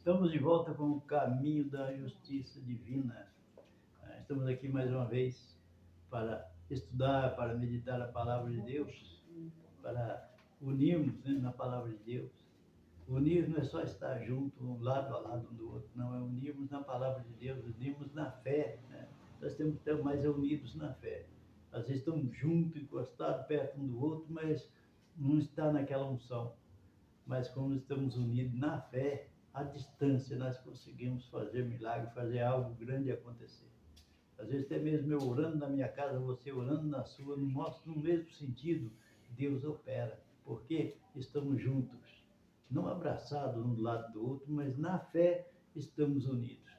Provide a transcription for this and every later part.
Estamos de volta com o caminho da justiça divina. Estamos aqui mais uma vez para estudar, para meditar a palavra de Deus, para unirmos, né, na palavra de Deus. Unir não é só estar junto, um lado a lado um do outro, não, é unirmos na palavra de Deus, unirmos na fé, né? Nós temos que estar mais unidos na fé. Às vezes estamos juntos, encostados perto um do outro, mas não está naquela unção. Mas como estamos unidos na fé, à distância, nós conseguimos fazer milagre, fazer algo grande acontecer. Às vezes até mesmo eu orando na minha casa, você orando na sua, no mesmo sentido, Deus opera, porque estamos juntos, não abraçados um do lado do outro, mas na fé estamos unidos.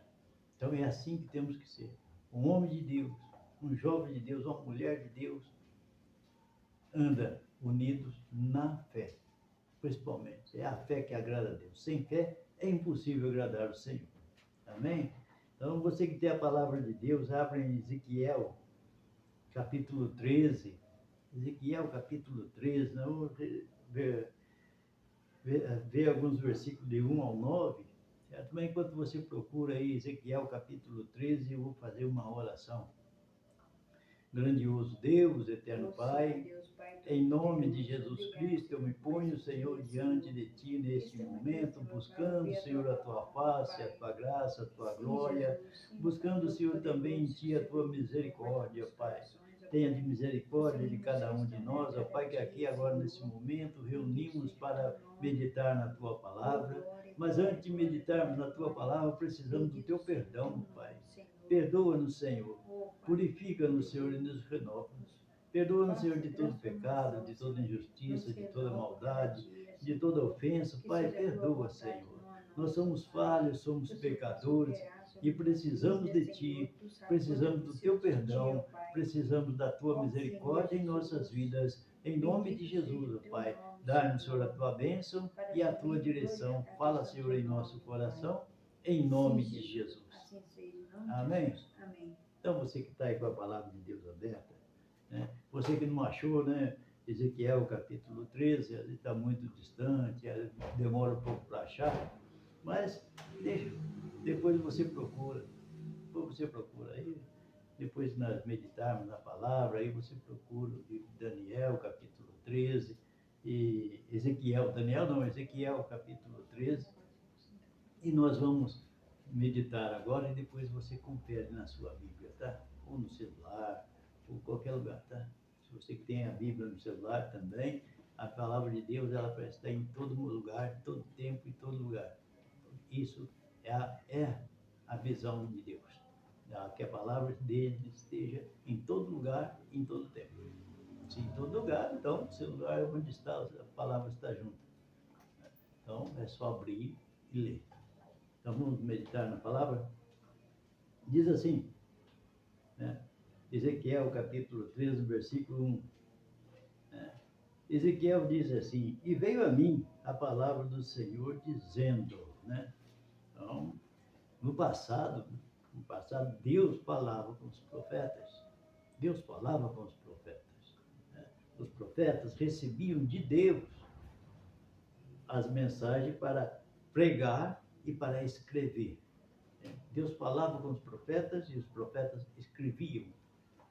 Então é assim que temos que ser. Um homem de Deus, um jovem de Deus, uma mulher de Deus, anda unidos na fé, principalmente. É a fé que agrada a Deus. Sem fé é impossível agradar o Senhor. Amém? Então, você que tem a palavra de Deus, abre em Ezequiel, capítulo 13. Ezequiel, capítulo 13. Vamos ver alguns versículos de 1 ao 9. Certo? Mas enquanto você procura aí Ezequiel, capítulo 13, eu vou fazer uma oração. Grandioso Deus, eterno Pai, em nome de Jesus Cristo, eu me ponho, Senhor, diante de Ti neste momento, buscando, Senhor, a Tua face, a Tua graça, a Tua glória, buscando, Senhor, também em Ti a Tua misericórdia, Pai. Tenha de misericórdia de cada um de nós, ó Pai, que aqui agora nesse momento reunimos para meditar na Tua palavra, mas antes de meditarmos na Tua palavra, precisamos do Teu perdão, Pai. Perdoa-nos, Senhor. Purifica-nos, Senhor, e nos renova-nos. Perdoa-nos, Senhor, de todo pecado, de toda injustiça, de toda maldade, de toda ofensa. Pai, perdoa, Senhor. Nós somos falhos, somos pecadores e precisamos de Ti, precisamos do Teu perdão, precisamos da Tua misericórdia em nossas vidas. Em nome de Jesus, Pai, dá-nos, Senhor, a Tua bênção e a Tua direção. Fala, Senhor, em nosso coração, em nome de Jesus. Amém? Então, você que está aí com a palavra de Deus aberta, né? Você que não achou, né? Ezequiel capítulo 13, ele está muito distante, demora um pouco para achar, mas deixa, depois você procura aí, depois nós meditarmos na palavra, aí você procura o livro de Daniel, capítulo 13, e Ezequiel, capítulo 13, e nós vamos meditar agora e depois você confere na sua Bíblia, tá? Ou no celular, ou qualquer lugar, tá? Se você que tem a Bíblia no celular também, a palavra de Deus, ela parece estar em todo lugar, todo tempo, em todo lugar. Isso é a visão de Deus. Que a palavra dele esteja em todo lugar, em todo tempo. Se em todo lugar, então, o celular é onde está, a palavra está junto. Então, é só abrir e ler. Então, vamos meditar na palavra? Diz assim, né? Ezequiel, capítulo 13, versículo 1. Né? Ezequiel diz assim: e veio a mim a palavra do Senhor dizendo, né? Então, no passado, Deus falava com os profetas. Deus falava com os profetas. Né? Os profetas recebiam de Deus as mensagens para pregar e para escrever. Deus falava com os profetas e os profetas escreviam.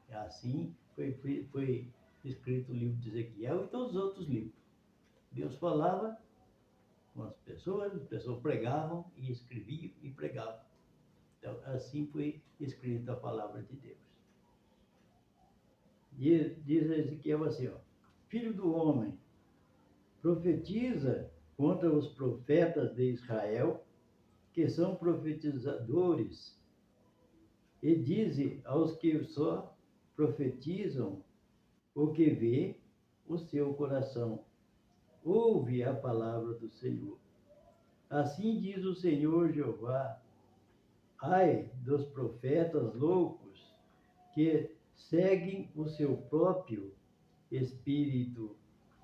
Assim foi escrito o livro de Ezequiel e todos os outros livros. Deus falava com as pessoas pregavam e escreviam e pregavam. Então, assim foi escrita a palavra de Deus. Diz Ezequiel assim, ó: filho do homem, profetiza contra os profetas de Israel, que são profetizadores, e dize aos que só profetizam o que vê o seu coração. Ouve a palavra do Senhor. Assim diz o Senhor Jeová: ai dos profetas loucos que seguem o seu próprio espírito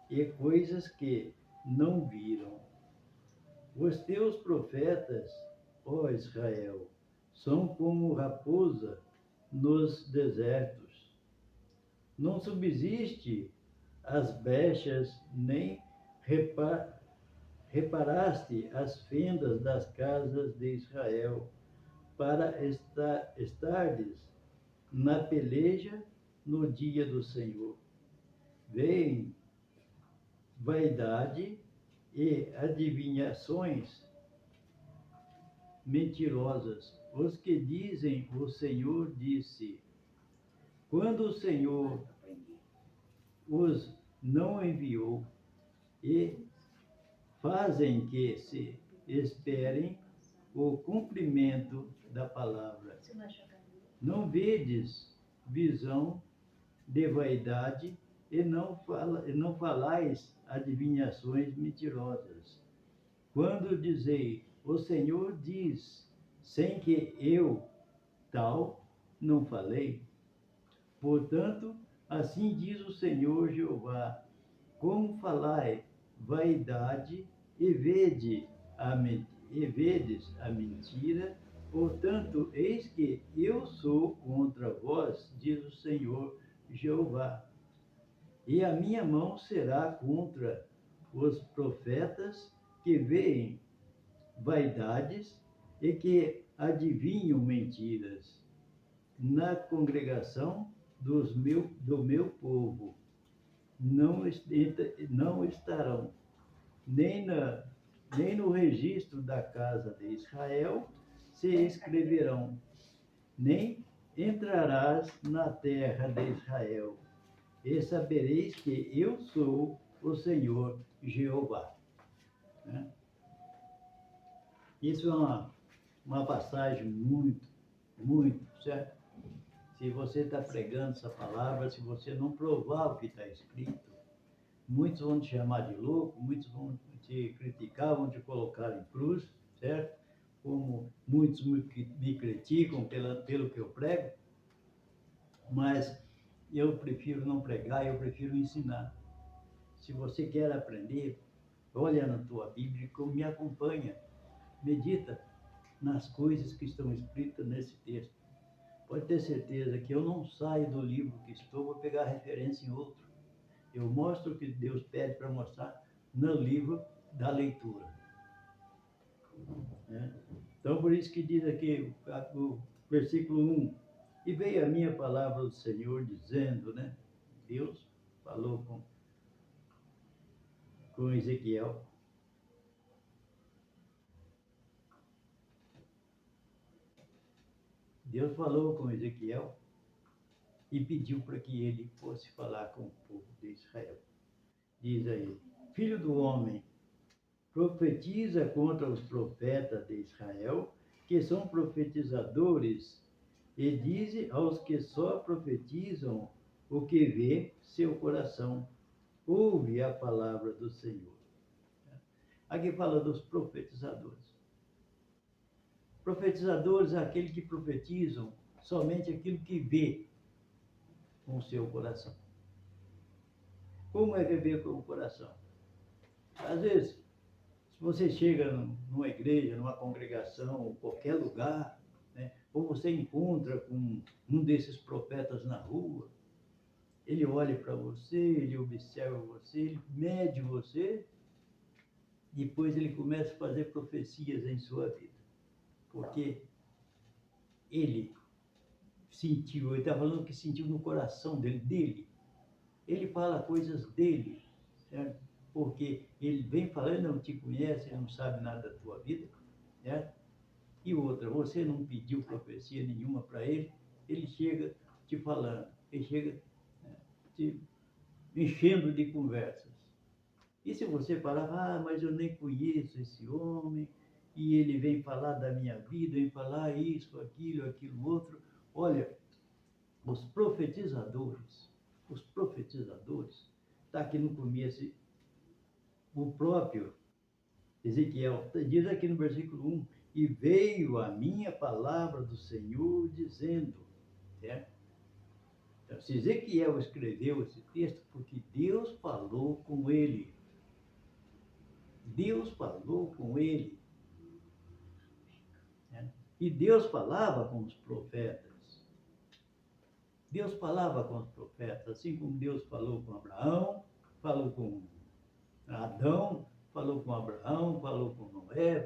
e coisas que não viram. Os teus profetas, ó Israel, são como raposa nos desertos. Não subsiste as brechas, nem reparaste as fendas das casas de Israel, para estardes na peleja no dia do Senhor. Vem vaidade e adivinhações mentirosas. Os que dizem, o Senhor disse. Quando o Senhor os não enviou, e fazem que se esperem o cumprimento da palavra. Não vedes visão de vaidade e não falais adivinhações mentirosas. Quando dizei, o Senhor diz, sem que eu tal não falei. Portanto, assim diz o Senhor Jeová, como falai vaidade e vedes a mentira, portanto, eis que eu sou contra vós, diz o Senhor Jeová. E a minha mão será contra os profetas que veem vaidades e que adivinham mentiras na congregação do meu povo. Não estarão nem no registro da casa de Israel se escreverão, nem entrarás na terra de Israel, e sabereis que eu sou o Senhor Jeová. Isso é uma passagem muito, muito, certo? Se você está pregando essa palavra, se você não provar o que está escrito, muitos vão te chamar de louco, muitos vão te criticar, vão te colocar em cruz, certo? Como muitos me criticam pelo que eu prego, mas eu prefiro não pregar, eu prefiro ensinar. Se você quer aprender, olha na tua Bíblia e me acompanha, medita nas coisas que estão escritas nesse texto. Pode ter certeza que eu não saio do livro que estou, vou pegar referência em outro. Eu mostro o que Deus pede para mostrar no livro da leitura. Então, por isso que diz aqui o versículo 1, e veio a minha palavra do Senhor dizendo, né? Deus falou com Ezequiel. Deus falou com Ezequiel e pediu para que ele fosse falar com o povo de Israel. Diz aí, filho do homem, profetiza contra os profetas de Israel, que são profetizadores, e dize aos que só profetizam o que vê seu coração. Ouve a palavra do Senhor. Aqui fala dos profetizadores. Profetizadores é aquele que profetizam somente aquilo que vê com o seu coração. Como é viver com o coração? Às vezes, se você chega numa igreja, numa congregação, qualquer lugar, né, ou você encontra com um desses profetas na rua, ele olha para você, ele observa você, ele mede você, depois ele começa a fazer profecias em sua vida. Porque ele sentiu, ele está falando que sentiu no coração dele. Ele fala coisas dele, certo? Porque ele vem falando, não te conhece, ele não sabe nada da tua vida, certo? E outra, você não pediu profecia nenhuma para ele, ele chega te falando, ele chega, né, te enchendo de conversas. E se você falar, mas eu nem conheço esse homem, e ele vem falar da minha vida, vem falar isso, aquilo outro, olha, os profetizadores, está aqui no começo, o próprio Ezequiel, diz aqui no versículo 1, e veio a minha palavra do Senhor dizendo, certo? Então, se Ezequiel escreveu esse texto, porque Deus falou com ele. Deus falou com ele. E Deus falava com os profetas. Deus falava com os profetas, assim como Deus falou com Abraão, falou com Adão, falou com Abraão, falou com Noé,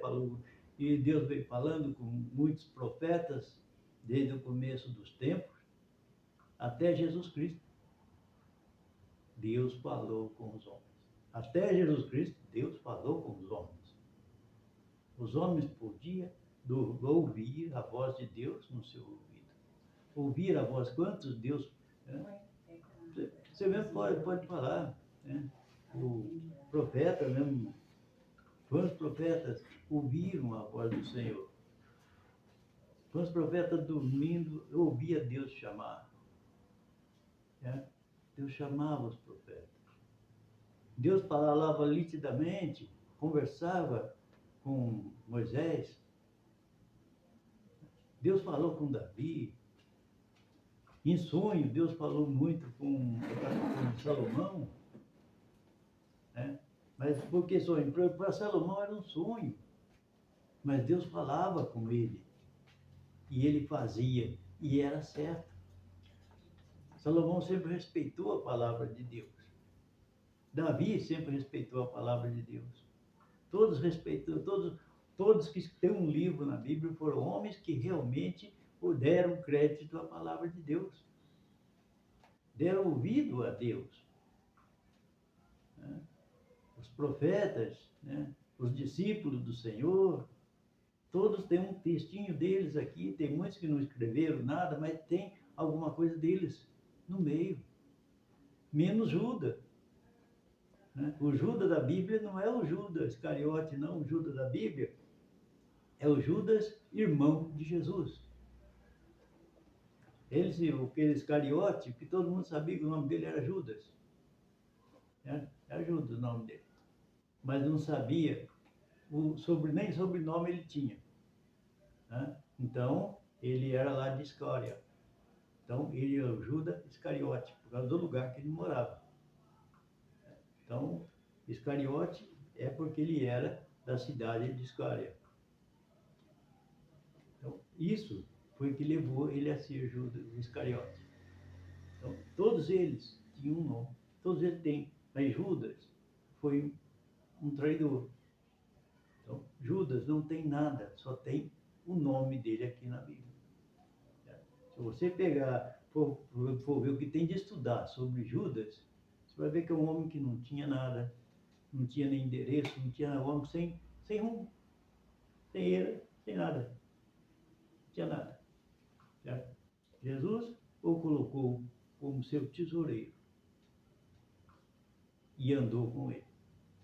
e Deus veio falando com muitos profetas desde o começo dos tempos até Jesus Cristo. Deus falou com os homens. Até Jesus Cristo, Deus falou com os homens. Os homens podiam ouvir a voz de Deus no seu ouvido. Ouvir a voz, quantos Deus... Né? Você mesmo pode falar. Né? O profeta mesmo, quantos profetas ouviram a voz do Senhor? Quantos profetas dormindo ouvia Deus chamar? Né? Deus chamava os profetas. Deus falava nitidamente, conversava com Moisés. Deus falou com Davi. Em sonho, Deus falou muito com Salomão. Né? Mas por que sonho? Para Salomão era um sonho. Mas Deus falava com ele. E ele fazia. E era certo. Salomão sempre respeitou a palavra de Deus. Davi sempre respeitou a palavra de Deus. Todos respeitam, todos que têm um livro na Bíblia foram homens que realmente deram crédito à palavra de Deus. Deram ouvido a Deus. Né? Os profetas, né? Os discípulos do Senhor, todos têm um textinho deles aqui. Tem muitos que não escreveram nada, mas tem alguma coisa deles no meio. Menos Judas. O Judas da Bíblia não é o Judas Iscariote, não. O Judas da Bíblia é o Judas, irmão de Jesus. Aquele Iscariote, que todo mundo sabia que o nome dele era Judas. Era Judas o nome dele. Mas não sabia, nem sobrenome ele tinha. Então, ele era lá de Iscária. Então, ele era o Judas Iscariote, por causa do lugar que ele morava. Então, Iscariote é porque ele era da cidade de Iscária. Então, isso foi o que levou ele a ser Judas Iscariote. Então, todos eles tinham um nome. Todos eles têm. Mas Judas foi um traidor. Então, Judas não tem nada, só tem o nome dele aqui na Bíblia. Se você pegar, for ver o que tem de estudar sobre Judas, você vai ver que é um homem que não tinha nada, não tinha nem endereço, não tinha nada, um homem sem rumo, sem ele, sem nada. Não tinha nada. Certo? Jesus o colocou como seu tesoureiro e andou com ele.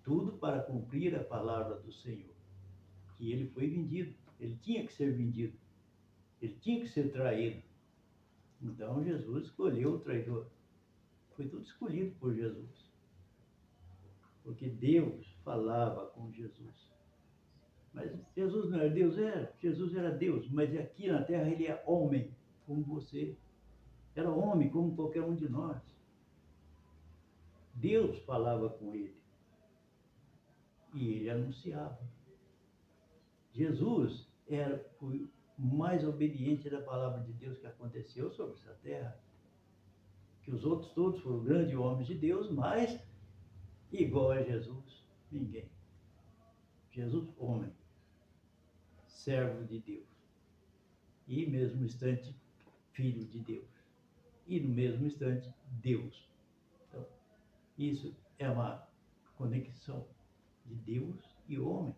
Tudo para cumprir a palavra do Senhor. Que ele foi vendido, ele tinha que ser vendido, ele tinha que ser traído. Então Jesus escolheu o traidor. Foi tudo escolhido por Jesus. Porque Deus falava com Jesus. Mas Jesus não era Deus? Era. Jesus era Deus, mas aqui na terra ele é homem, como você. Era homem, como qualquer um de nós. Deus falava com ele. E ele anunciava. Jesus foi o mais obediente da palavra de Deus que aconteceu sobre essa terra. Que os outros todos foram grandes homens de Deus, mas igual a Jesus, ninguém. Jesus, homem, servo de Deus. E no mesmo instante, filho de Deus. E no mesmo instante, Deus. Então, isso é uma conexão de Deus e homem.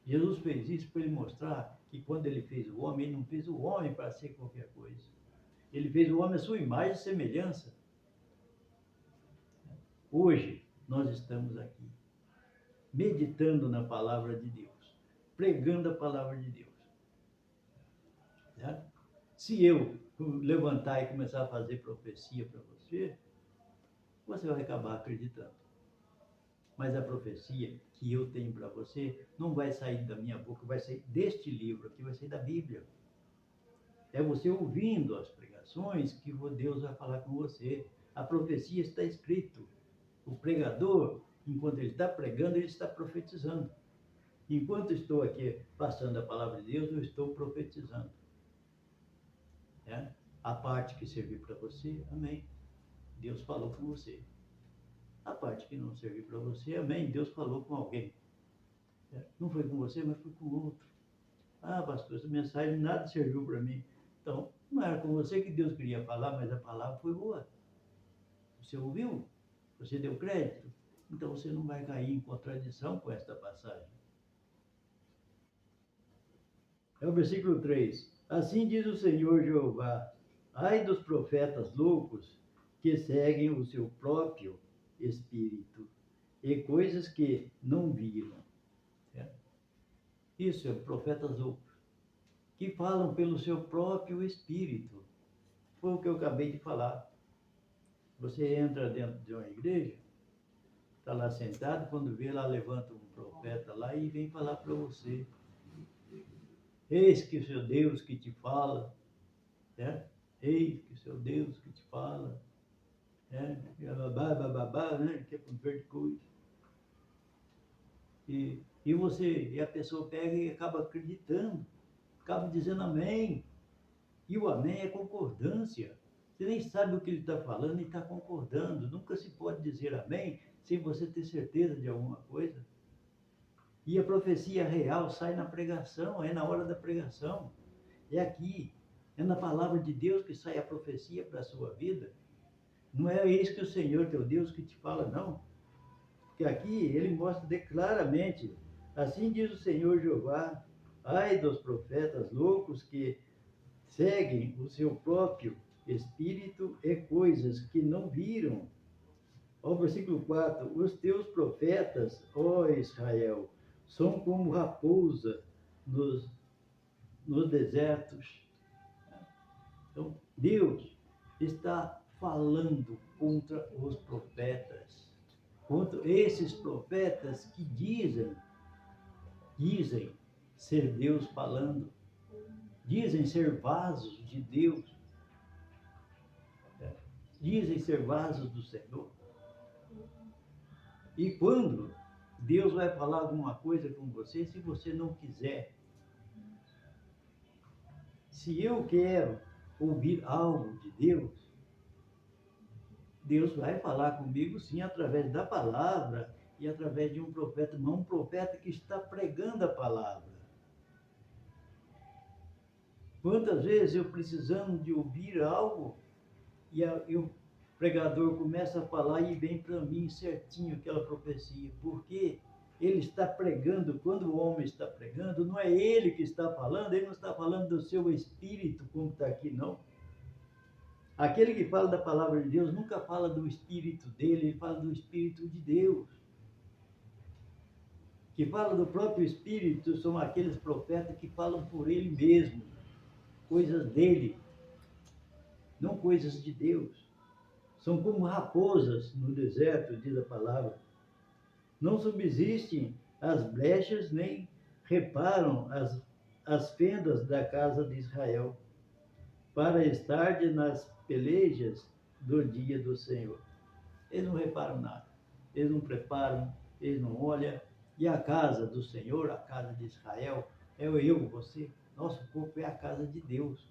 Jesus fez isso para ele mostrar que quando ele fez o homem, ele não fez o homem para ser qualquer coisa. Ele fez o homem à sua imagem e semelhança. Hoje, nós estamos aqui, meditando na palavra de Deus, pregando a palavra de Deus. Certo? Se eu levantar e começar a fazer profecia para você, você vai acabar acreditando. Mas a profecia que eu tenho para você não vai sair da minha boca, vai sair deste livro aqui, vai sair da Bíblia. É você ouvindo as pregações que Deus vai falar com você. A profecia está escrito. O pregador, enquanto ele está pregando, ele está profetizando. Enquanto estou aqui passando a palavra de Deus, eu estou profetizando. A parte que servir para você, amém. Deus falou com você. A parte que não serviu para você, amém, Deus falou com alguém. Não foi com você, mas foi com outro. Ah, pastor, essa mensagem nada serviu para mim. Então, não era com você que Deus queria falar, mas a palavra foi boa. Você ouviu? Você deu crédito? Então você não vai cair em contradição com esta passagem. É o versículo 3. Assim diz o Senhor Jeová: ai dos profetas loucos que seguem o seu próprio espírito e coisas que não viram. Isso é profetas loucos, que falam pelo seu próprio espírito. Foi o que eu acabei de falar. Você entra dentro de uma igreja, está lá sentado, quando vê lá, levanta um profeta lá e vem falar para você. Eis que o seu Deus que te fala, né? Eis que o seu Deus que te fala, né? Babá, né? Que é com verde coisa. E a pessoa pega e acaba acreditando, acaba dizendo amém. E o amém é concordância. Você nem sabe o que ele está falando e está concordando. Nunca se pode dizer amém sem você ter certeza de alguma coisa. E a profecia real sai na pregação, é na hora da pregação. É aqui, é na palavra de Deus que sai a profecia para a sua vida. Não é isso que o Senhor, teu Deus, que te fala, não. Porque aqui ele mostra claramente, assim diz o Senhor Jeová, ai dos profetas loucos que seguem o seu próprio espírito e coisas que não viram. Ó, versículo 4, os teus profetas, ó Israel, são como raposa nos desertos. Então, Deus está falando contra os profetas, contra esses profetas que dizem ser Deus falando, dizem ser vasos de Deus, dizem ser vasos do Senhor. E quando Deus vai falar alguma coisa com você, se você não quiser, se eu quero ouvir algo de Deus, Deus vai falar comigo sim, através da palavra e através de um profeta, não um profeta que está pregando a palavra. Quantas vezes eu precisando de ouvir algo e o pregador começa a falar e vem para mim certinho aquela profecia, porque ele está pregando, quando o homem está pregando, não é ele que está falando, ele não está falando do seu espírito, como está aqui, não. Aquele que fala da palavra de Deus nunca fala do espírito dele, ele fala do espírito de Deus. Que fala do próprio espírito são aqueles profetas que falam por ele mesmo, coisas dele, não coisas de Deus. São como raposas no deserto, diz a palavra. Não subsistem as brechas, nem reparam as fendas da casa de Israel, para estar nas pelejas do dia do Senhor. Eles não reparam nada, eles não preparam, eles não olham. E a casa do Senhor, a casa de Israel, é eu, você, nosso corpo é a casa de Deus.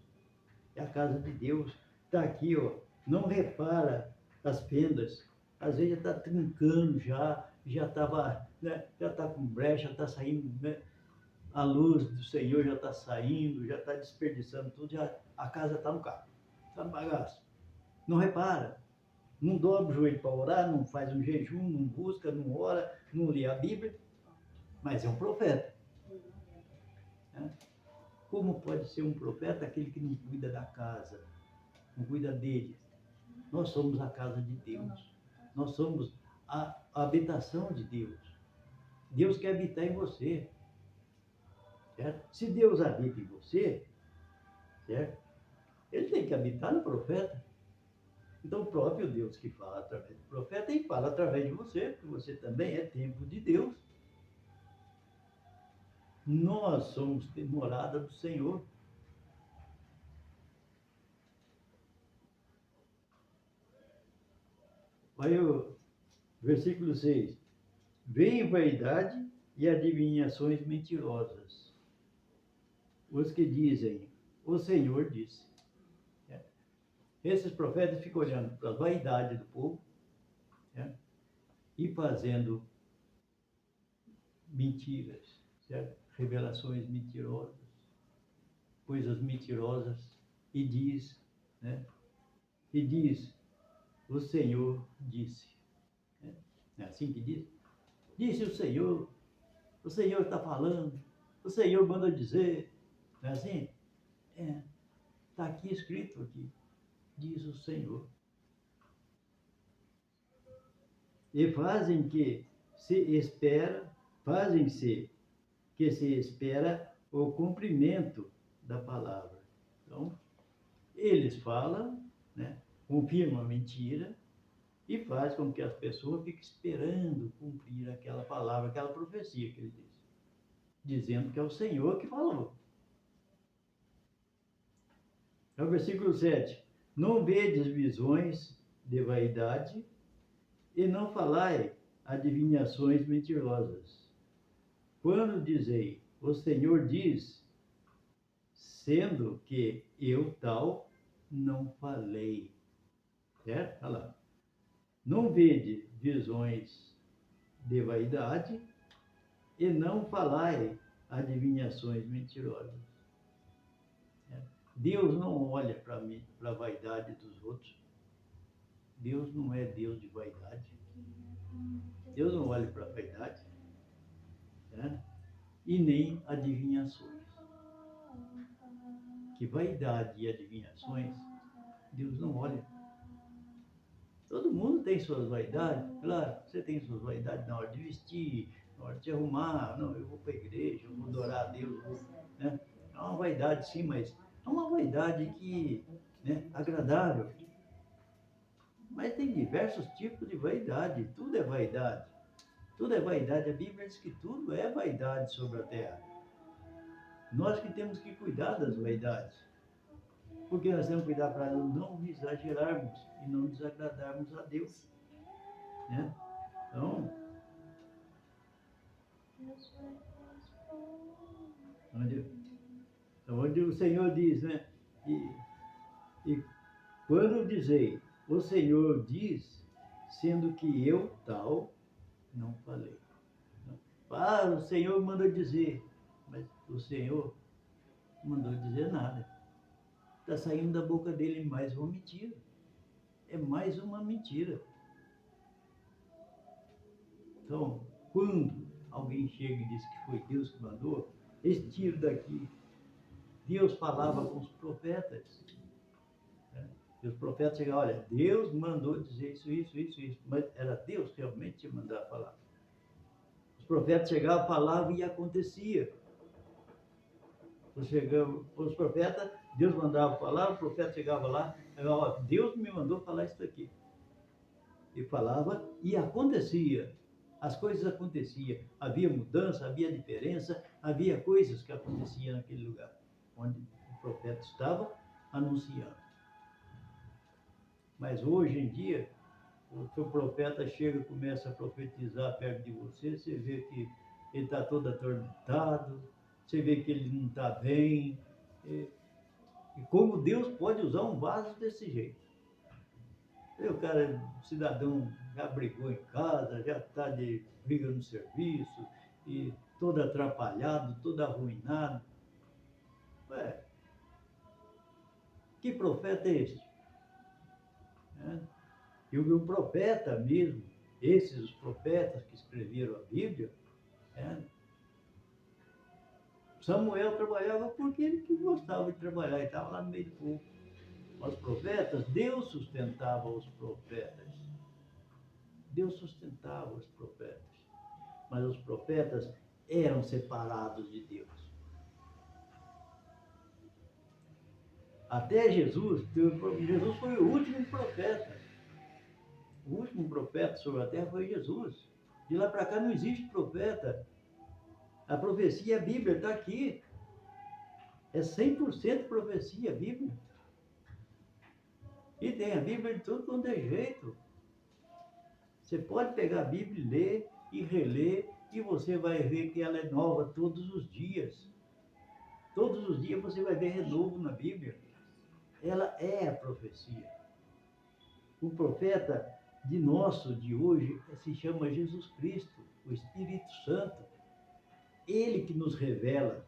É a casa de Deus. Está aqui, ó, não repara as fendas. Às vezes já está trincando, já estava, né, já está com brecha, já está saindo, né, a luz do Senhor já está saindo, já está desperdiçando tudo, já, a casa está no carro, está no bagaço. Não repara, não dobra o joelho para orar, não faz um jejum, não busca, não ora, não lê a Bíblia, mas é um profeta. Né? Como pode ser um profeta aquele que não cuida da casa, não cuida dele? Nós somos a casa de Deus, nós somos a habitação de Deus. Deus quer habitar em você. Certo? Se Deus habita em você, certo? Ele tem que habitar no profeta. Então o próprio Deus que fala através do profeta e fala através de você, porque você também é templo de Deus. Nós somos morada do Senhor. Aí o versículo 6. Vem vaidade e adivinhações mentirosas. Os que dizem, o Senhor disse. Esses profetas ficam olhando para a vaidade do povo, e fazendo mentiras, certo? Revelações mentirosas, coisas mentirosas, e diz, né? E diz, o Senhor disse. Né? É assim que diz? Disse o Senhor está falando, o Senhor manda dizer, não é assim? Está aqui escrito aqui, diz o Senhor. E fazem-se que se espera o cumprimento da palavra. Então, eles falam, né, confirmam a mentira e faz com que as pessoas fiquem esperando cumprir aquela palavra, aquela profecia que ele disse, dizendo que é o Senhor que falou. É o versículo 7. Não vedes visões de vaidade e não falai adivinhações mentirosas. Quando dizei, o Senhor diz, sendo que eu tal não falei. Certo? Olha lá. Não vede visões de vaidade e não falai adivinhações mentirosas. Deus não olha para a vaidade dos outros. Deus não é Deus de vaidade. Deus não olha para a vaidade, né? E nem adivinhações. Que vaidade e adivinhações, Deus não olha. Todo mundo tem suas vaidades, claro, você tem suas vaidades na hora de vestir, na hora de se arrumar, não, eu vou para a igreja, eu vou adorar a Deus, né? É uma vaidade sim, mas é uma vaidade que, né, agradável. Mas tem diversos tipos de vaidade, tudo é vaidade. Tudo é vaidade, a Bíblia diz que tudo é vaidade sobre a terra. Nós que temos que cuidar das vaidades. Porque nós temos que cuidar para não exagerarmos e não desagradarmos a Deus. Né? Então, onde o Senhor diz, né? E quando dizei, o Senhor diz, sendo que eu tal não falei. Ah, o Senhor mandou dizer, mas o Senhor não mandou dizer nada. Está saindo da boca dele mais uma mentira. É mais uma mentira. Então, quando alguém chega e diz que foi Deus que mandou, esse tiro daqui, Deus falava com os profetas. Né? E os profetas chegavam, olha, Deus mandou dizer isso. Mas era Deus que realmente tinha mandado falar. Os profetas chegavam, falavam e acontecia. Os profetas, Deus mandava falar, o profeta chegava lá, ó, Deus me mandou falar isso aqui. E falava e acontecia. As coisas aconteciam. Havia mudança, havia diferença, havia coisas que aconteciam naquele lugar onde o profeta estava anunciando. Mas hoje em dia, o seu profeta chega e começa a profetizar perto de você, você vê que ele está todo atormentado, você vê que ele não está bem. E como Deus pode usar um vaso desse jeito? O cara, o cidadão já brigou em casa, já está de briga no serviço, e todo atrapalhado, todo arruinado. Ué, que profeta é este? E o profeta mesmo, esses os profetas que escreveram a Bíblia, Samuel trabalhava porque ele que gostava de trabalhar, ele estava lá no meio do povo. Os profetas, Deus sustentava os profetas. Deus sustentava os profetas. Mas os profetas eram separados de Deus. Até Jesus foi o último profeta. O último profeta sobre a terra foi Jesus. De lá para cá não existe profeta. A profecia, a Bíblia está aqui. É 100% profecia, a Bíblia. E tem a Bíblia de tudo quanto é jeito. Você pode pegar a Bíblia, ler e reler, e você vai ver que ela é nova todos os dias. Todos os dias você vai ver renovo na Bíblia. Ela é a profecia. O profeta, de nosso, de hoje, se chama Jesus Cristo, o Espírito Santo. Ele que nos revela.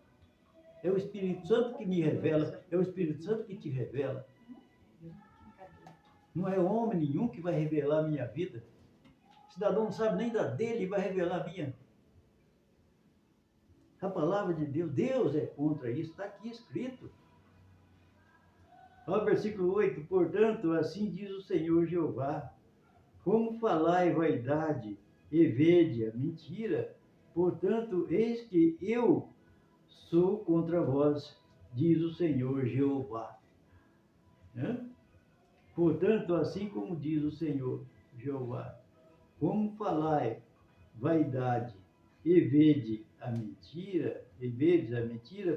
É o Espírito Santo que me revela, é o Espírito Santo que te revela. Não é homem nenhum que vai revelar a minha vida. O cidadão não sabe nem da dele e vai revelar a minha. A palavra de Deus, Deus é contra isso, está aqui escrito. Olha o versículo 8, portanto, assim diz o Senhor Jeová, como falai vaidade e vede a mentira, portanto, eis que eu sou contra vós, diz o Senhor Jeová. Portanto, assim como diz o Senhor Jeová, como falai vaidade e vedes a mentira,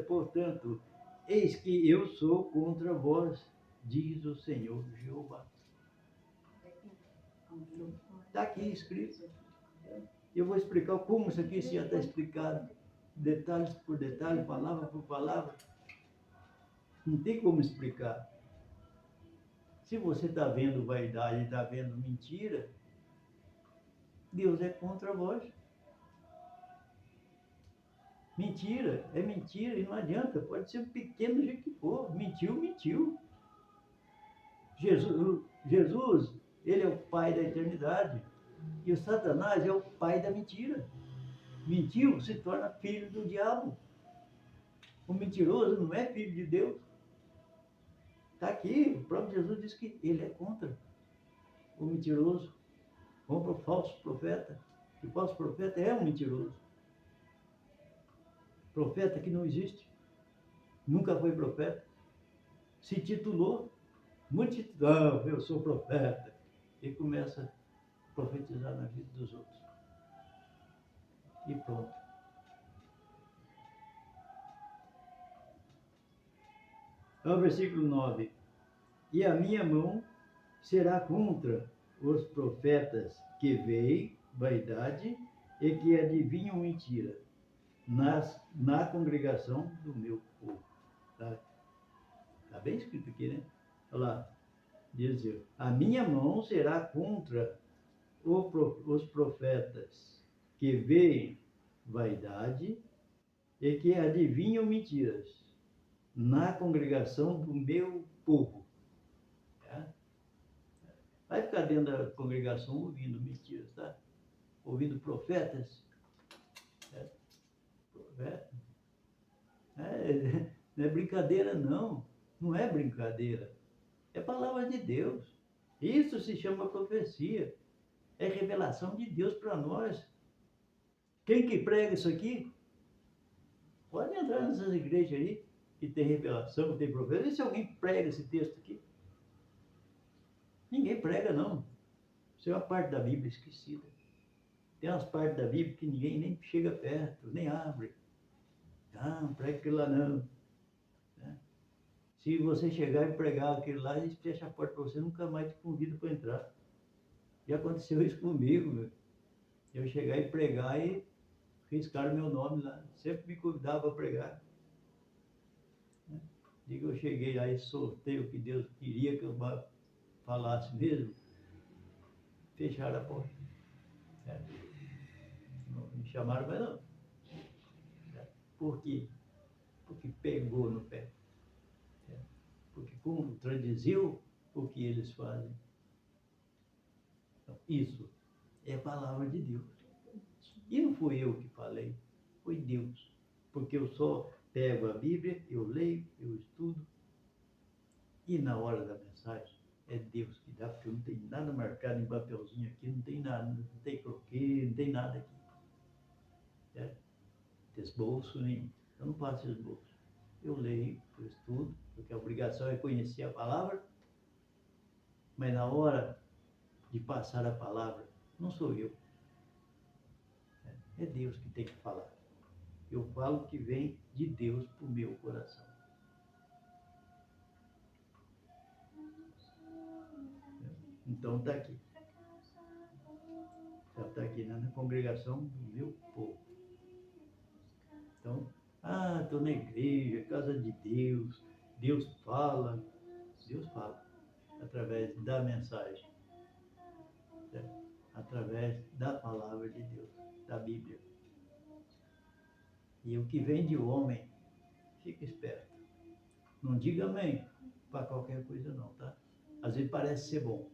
portanto, eis que eu sou contra vós, diz o Senhor Jeová. Está aqui escrito. Eu vou explicar como isso aqui já está explicado, detalhes por detalhe, palavra por palavra. Não tem como explicar. Se você está vendo vaidade, está vendo mentira, Deus é contra vós. Mentira, é mentira e não adianta, pode ser pequeno do jeito que for. Mentiu. Jesus, ele é o pai da eternidade. E o Satanás é o pai da mentira. Mentiu, se torna filho do diabo. O mentiroso não é filho de Deus. Está aqui, o próprio Jesus diz que ele é contra o mentiroso, contra o falso profeta. E o falso profeta é um mentiroso. Profeta que não existe, nunca foi profeta, se titulou, eu sou profeta, e começa a profetizar na vida dos outros. E pronto. É o versículo 9. E a minha mão será contra os profetas que veem vaidade e que adivinham mentira na congregação do meu povo. Está bem escrito aqui, né? Olha lá. Diz: a minha mão será contra os profetas que veem vaidade e que adivinham mentiras na congregação do meu povo. Tá? Vai ficar dentro da congregação ouvindo mentiras, tá? Ouvindo profetas. Profeta. Não é brincadeira, não. Não é brincadeira. É palavra de Deus. Isso se chama profecia. É revelação de Deus para nós. Quem que prega isso aqui? Pode entrar nessas igrejas aí, que tem revelação, que tem profecia. E se alguém prega esse texto aqui? Ninguém prega, não. Isso é uma parte da Bíblia esquecida. Tem umas partes da Bíblia que ninguém nem chega perto, nem abre. Não prega aquilo lá não. Se você chegar e pregar aquilo lá, eles fecham a porta para você, nunca mais te convidam para entrar. Já aconteceu isso comigo, meu. Eu chegar e pregar e riscaram meu nome lá. Sempre me convidava para pregar. Digo, eu cheguei lá e soltei o que Deus queria que eu falasse mesmo. Fecharam a porta. Não me chamaram mais não. Por quê? Porque pegou no pé. Porque contradiziu o que eles fazem. Então, isso é a palavra de Deus. E não fui eu que falei, foi Deus. Porque eu só pego a Bíblia, eu leio, eu estudo, e na hora da mensagem é Deus que dá, porque não tem nada marcado em papelzinho aqui, não tem nada, não tem croquê, não tem nada aqui. Certo? Não tem esboço nenhum. Eu não passo esboço. Eu leio, eu estudo, porque a obrigação é conhecer a palavra, mas na hora de passar a palavra, não sou eu. É Deus que tem que falar. Eu falo o que vem de Deus para o meu coração. Então está aqui. Já está aqui na congregação do meu povo. Então, estou na igreja, casa de Deus, Deus fala através da mensagem. né? Através da palavra de Deus, da Bíblia. E o que vem de homem, fica esperto. Não diga amém para qualquer coisa não, tá? Às vezes parece ser bom,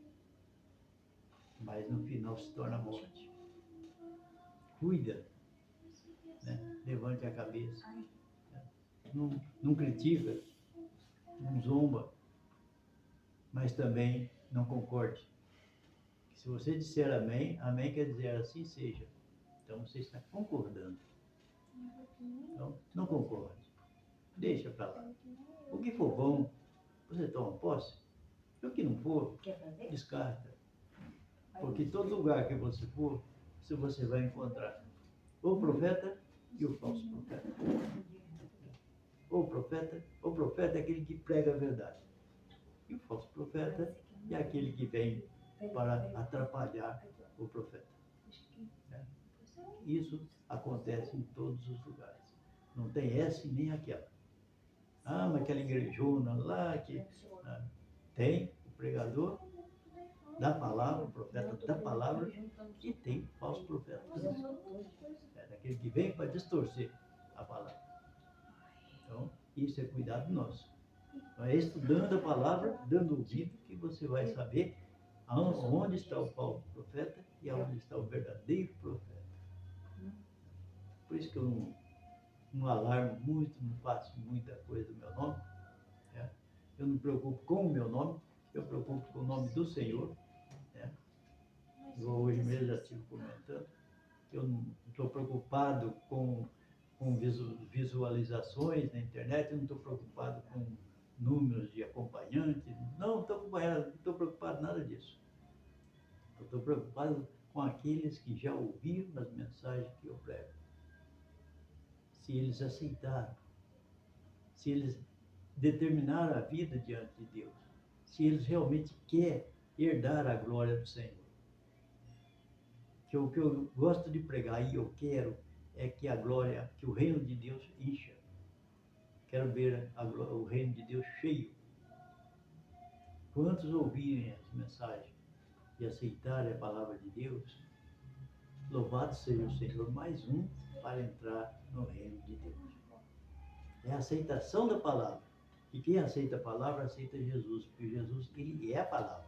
mas no final se torna morte. Cuida, né? Levante a cabeça. Né? Não critica, não zomba, mas também não concorde. Se você disser amém, amém quer dizer assim seja. Então você está concordando. Então, não concorde. Deixa para lá. O que for bom, você toma posse. E o que não for, descarta. Porque todo lugar que você for, você vai encontrar o profeta e o falso profeta. O profeta é aquele que prega a verdade. E o falso profeta é aquele que vem para atrapalhar o profeta. Isso acontece em todos os lugares. Não tem essa nem aquela. Ah, mas aquela igrejona lá que tem o pregador da palavra, o profeta da palavra, e tem o falso profeta. É daquele que vem para distorcer a palavra. Então, isso é cuidado nosso. Então, é estudando a palavra, dando ouvido, que você vai saber onde está o falso profeta e onde está o verdadeiro profeta. Por isso que eu não alarmo muito, não faço muita coisa do meu nome. Né? Eu não me preocupo com o meu nome, eu me preocupo com o nome do Senhor. Né? Eu hoje mesmo já estive comentando que eu não estou preocupado com visualizações na internet, eu não estou preocupado com números de acompanhantes, não estou preocupado nada disso. Eu estou preocupado com aqueles que já ouviram as mensagens que eu prego. Se eles aceitaram, se eles determinaram a vida diante de Deus, se eles realmente querem herdar a glória do Senhor. Que o que eu gosto de pregar e eu quero é que a glória, que o reino de Deus encha. Quero ver o reino de Deus cheio. Quantos ouvirem as mensagens e aceitarem a palavra de Deus, louvado seja o Senhor, mais um para entrar no reino de Deus. É a aceitação da palavra. E quem aceita a palavra, aceita Jesus, porque Jesus, ele é a palavra.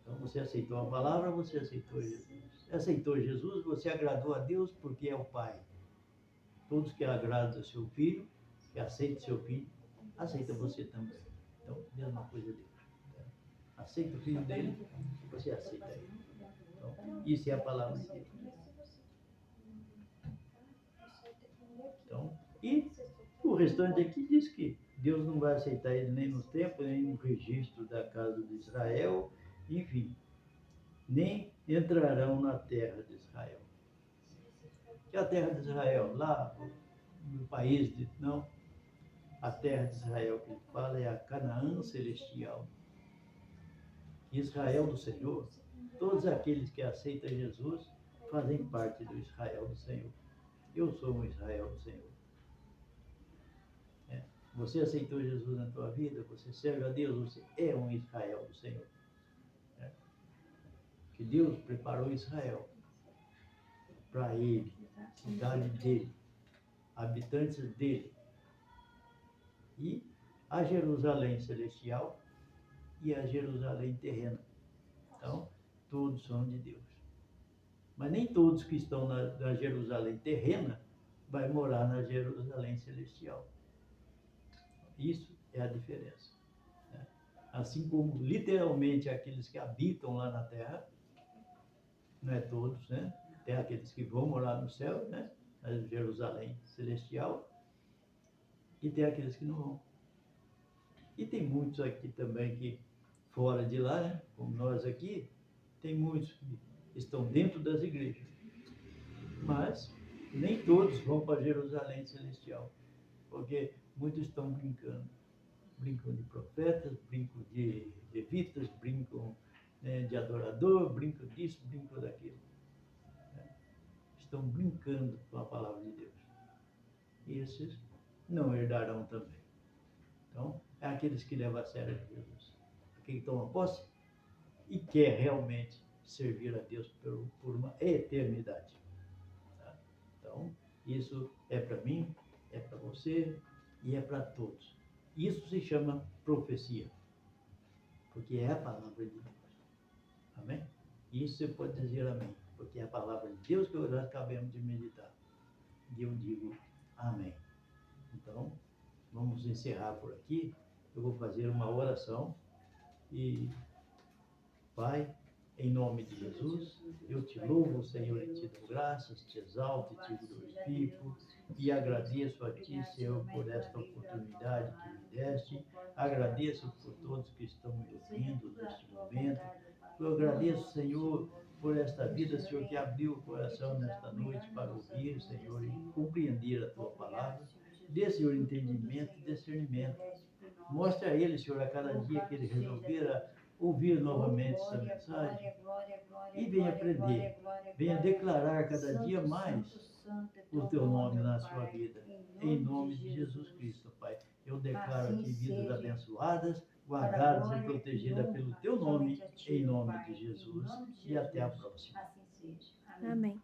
Então você aceitou a palavra, você aceitou Jesus. Aceitou Jesus, você agradou a Deus porque é o Pai. Todos que agradam ao seu filho, que aceitam seu filho, aceita você também. Então, mesma coisa dele. Aceita o filho dele, você aceita ele. Então, isso é a palavra de Deus. Então, e o restante aqui diz que Deus não vai aceitar ele nem no templo, nem no registro da casa de Israel, enfim, nem entrarão na terra de Israel. Que é a terra de Israel? Lá no país de... Não, a terra de Israel que ele fala é a Canaã celestial. Israel do Senhor, todos aqueles que aceitam Jesus fazem parte do Israel do Senhor. Eu sou um Israel do Senhor. Você aceitou Jesus na tua vida, você serve a Deus, você é um Israel do Senhor. Que Deus preparou Israel para ele, cidade dele, habitantes dele, e a Jerusalém celestial e a Jerusalém terrena. Então, todos são de Deus. Mas nem todos que estão na Jerusalém terrena vai morar na Jerusalém celestial. Isso é a diferença. Né? Assim como literalmente aqueles que habitam lá na terra, não é todos, né? Tem aqueles que vão morar no céu, né? Na Jerusalém celestial, e tem aqueles que não vão. E tem muitos aqui também que fora de lá, né? Como nós aqui, tem muitos que estão dentro das igrejas. Mas nem todos vão para Jerusalém celestial, porque muitos estão brincando. Brincam de profetas, brincam de levitas, brincam, né, de adorador, brincam disso, brincam daquilo. Estão brincando com a palavra de Deus. E esses não herdarão também. Então, é aqueles que levam a sério Jesus. Quem toma posse e quer realmente servir a Deus por uma eternidade. Tá? Então, isso é para mim, é para você e é para todos. Isso se chama profecia, porque é a palavra de Deus. Amém? Isso você pode dizer amém, porque é a palavra de Deus que nós acabamos de meditar. E eu digo amém. Então, vamos encerrar por aqui. Eu vou fazer uma oração e, Pai, em nome de Jesus, eu te louvo, Senhor, e te dou graças, te exalto e te glorifico e agradeço a ti, Senhor, por esta oportunidade que me deste. Agradeço por todos que estão me ouvindo neste momento. Eu agradeço, Senhor, por esta vida, Senhor, que abriu o coração nesta noite para ouvir, Senhor, e compreender a tua palavra. Dê, Senhor, entendimento e discernimento. Mostre a ele, Senhor, a cada dia que ele resolver ouvir novamente essa mensagem e venha aprender, venha declarar cada dia mais o teu nome na sua vida. Em nome de Jesus Cristo, Pai. Eu declaro aqui vidas abençoadas, guardadas e protegidas pelo teu nome, em nome de Jesus. E até a próxima. Amém.